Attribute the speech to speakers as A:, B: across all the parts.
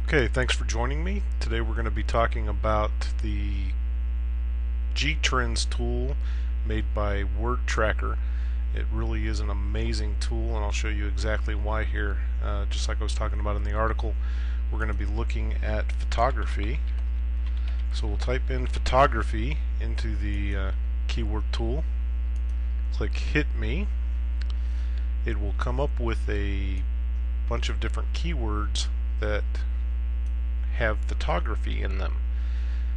A: Okay, thanks for joining me. Today we're going to be talking about the GTrends tool made by WordTracker. It really is an amazing tool, and I'll show you exactly why here. Just like I was talking about in the article, we're going to be looking at photography. So we'll type in photography into the keyword tool, click hit me. It will come up with a bunch of different keywords that have photography in them.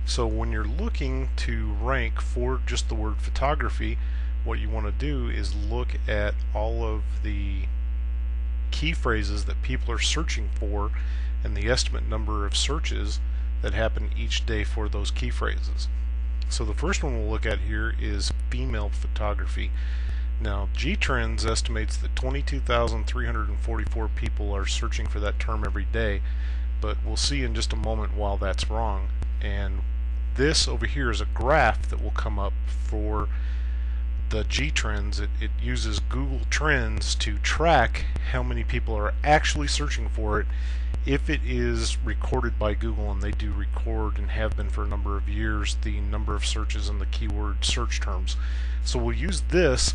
A: So when you're looking to rank for just the word photography, what you want to do is look at all of the key phrases that people are searching for and the estimate number of searches that happen each day for those key phrases. So the first one we'll look at here is female photography. Now GTrends estimates that 22,344 people are searching for that term every day, but we'll see in just a moment why that's wrong. And this over here is a graph that will come up for the GTrends. It uses Google Trends to track how many people are actually searching for it if it is recorded by Google, and they do record and have been for a number of years the number of searches and the keyword search terms. So we'll use these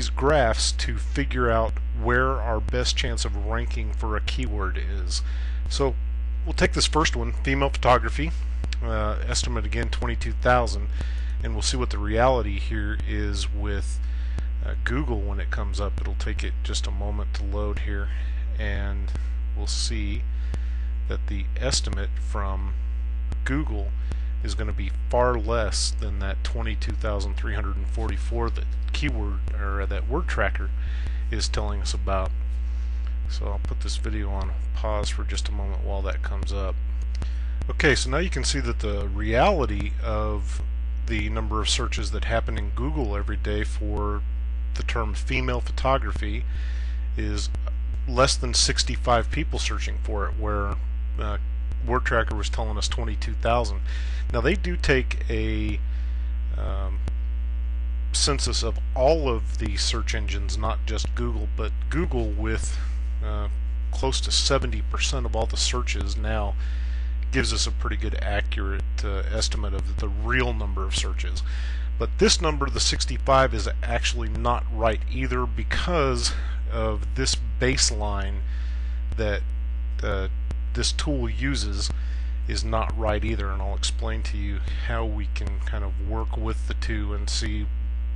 A: graphs to figure out where our best chance of ranking for a keyword is. So we'll take this first one, female photography, estimate again 22,000, and we'll see what the reality here is with Google when it comes up. It'll take it just a moment to load here, and we'll see that the estimate from Google is going to be far less than that 22,344 that keyword or that WordTracker is telling us about. So I'll put this video on pause for just a moment while that comes up. Okay, so now you can see that the reality of the number of searches that happen in Google every day for the term female photography is less than 65 people searching for it, where WordTracker was telling us 22,000. Now they do take a census of all of the search engines, not just Google, but Google with close to 70% of all the searches now gives us a pretty good accurate estimate of the real number of searches. But this number, the 65, is actually not right either, because of this baseline that this tool uses is not right either, and I'll explain to you how we can kind of work with the two and see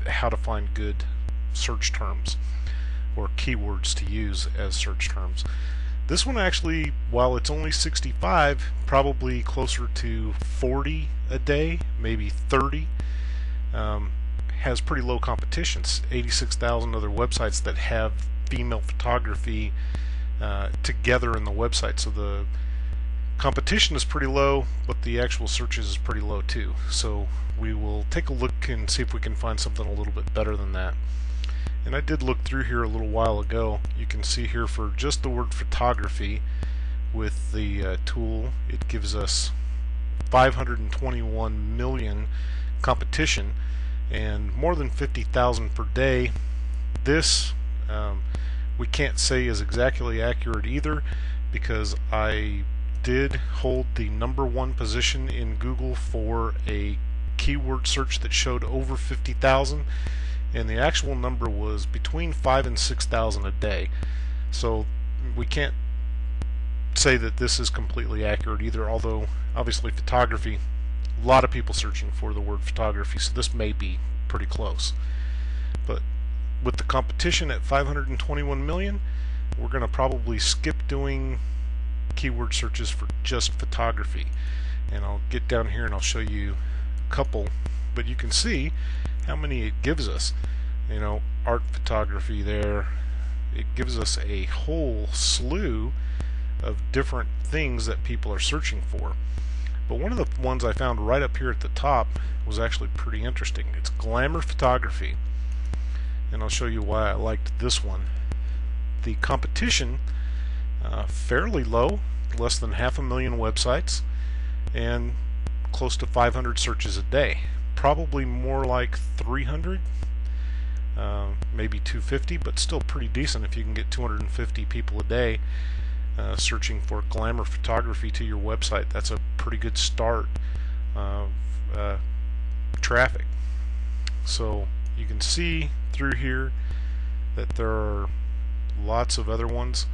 A: how to find good search terms or keywords to use as search terms. This one actually, while it's only 65, probably closer to 40 a day, maybe 30, has pretty low competition. 86,000 other websites that have female photography together in the website, so the competition is pretty low, but the actual searches is pretty low too. So we will take a look and see if we can find something a little bit better than that. And I did look through here a little while ago. You can see here for just the word photography with the tool, it gives us 521 million competition and more than 50,000 per day. This we can't say is exactly accurate either, because I did hold the #1 position in Google for a keyword search that showed over 50,000, and the actual number was between 5,000 and 6,000 a day. So we can't say that this is completely accurate either, although obviously photography, a lot of people searching for the word photography, so this may be pretty close. But with the competition at 521 million, we're going to probably skip doing keyword searches for just photography. And I'll get down here and I'll show you a couple, but you can see how many it gives us. You know, art photography there, it gives us a whole slew of different things that people are searching for. But one of the ones I found right up here at the top was actually pretty interesting. It's glamour photography, and I'll show you why I liked this one. The competition fairly low, less than 500,000 websites, and close to 500 searches a day. Probably more like 300, maybe 250, but still pretty decent if you can get 250 people a day searching for glamour photography to your website, that's a pretty good start of traffic. So you can see through here that there are lots of other ones.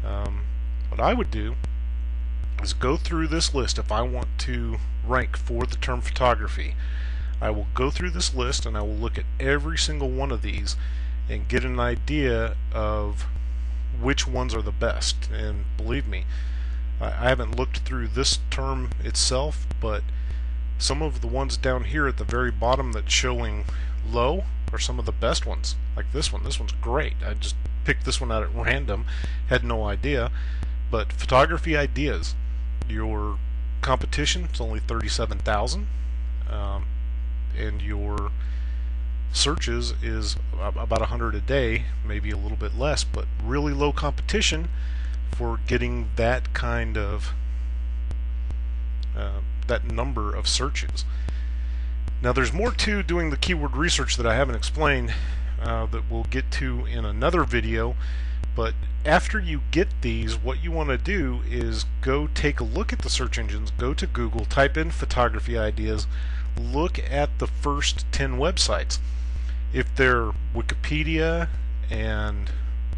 A: What I would do is go through this list. If I want to rank for the term photography, I will go through this list and I will look at every single one of these and get an idea of which ones are the best. And believe me, I haven't looked through this term itself, but some of the ones down here at the very bottom that's showing low are some of the best ones. Like this one. This one's great. I just picked this one out at random, had no idea. But photography ideas, your competition is only 37,000, and your searches is about 100 a day, maybe a little bit less, but really low competition for getting that kind of that number of searches. Now there's more to doing the keyword research that I haven't explained, that we'll get to in another video. But after you get these, what you want to do is go take a look at the search engines, go to Google, type in photography ideas, look at the first 10 websites. If they're Wikipedia and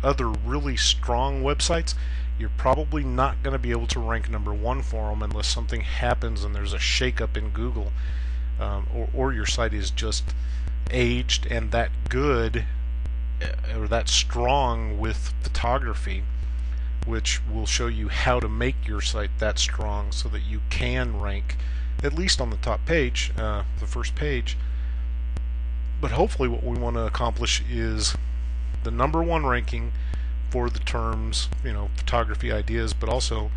A: other really strong websites, you're probably not going to be able to rank #1 for them unless something happens and there's a shakeup in Google, or your site is just aged and that good or that strong with photography, which will show you how to make your site that strong so that you can rank at least on the top page, the first page. But hopefully what we want to accomplish is the #1 ranking for the terms, photography ideas, but also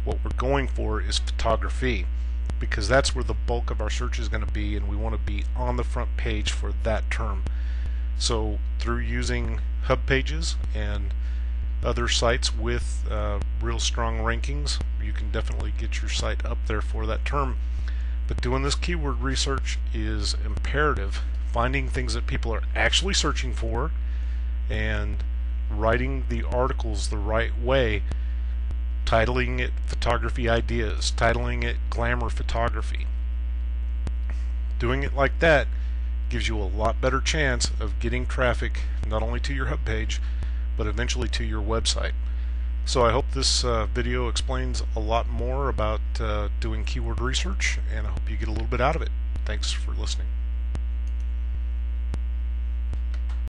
A: what we're going for is photography, because that's where the bulk of our search is going to be, and we want to be on the front page for that term. So through using hub pages and other sites with real strong rankings, you can definitely get your site up there for that term. But doing this keyword research is imperative. Finding things that people are actually searching for and writing the articles the right way, titling it photography ideas, titling it glamour photography. Doing it like that gives you a lot better chance of getting traffic not only to your hub page but eventually to your website. So I hope this video explains a lot more about doing keyword research, and I hope you get a little bit out of it. Thanks for listening.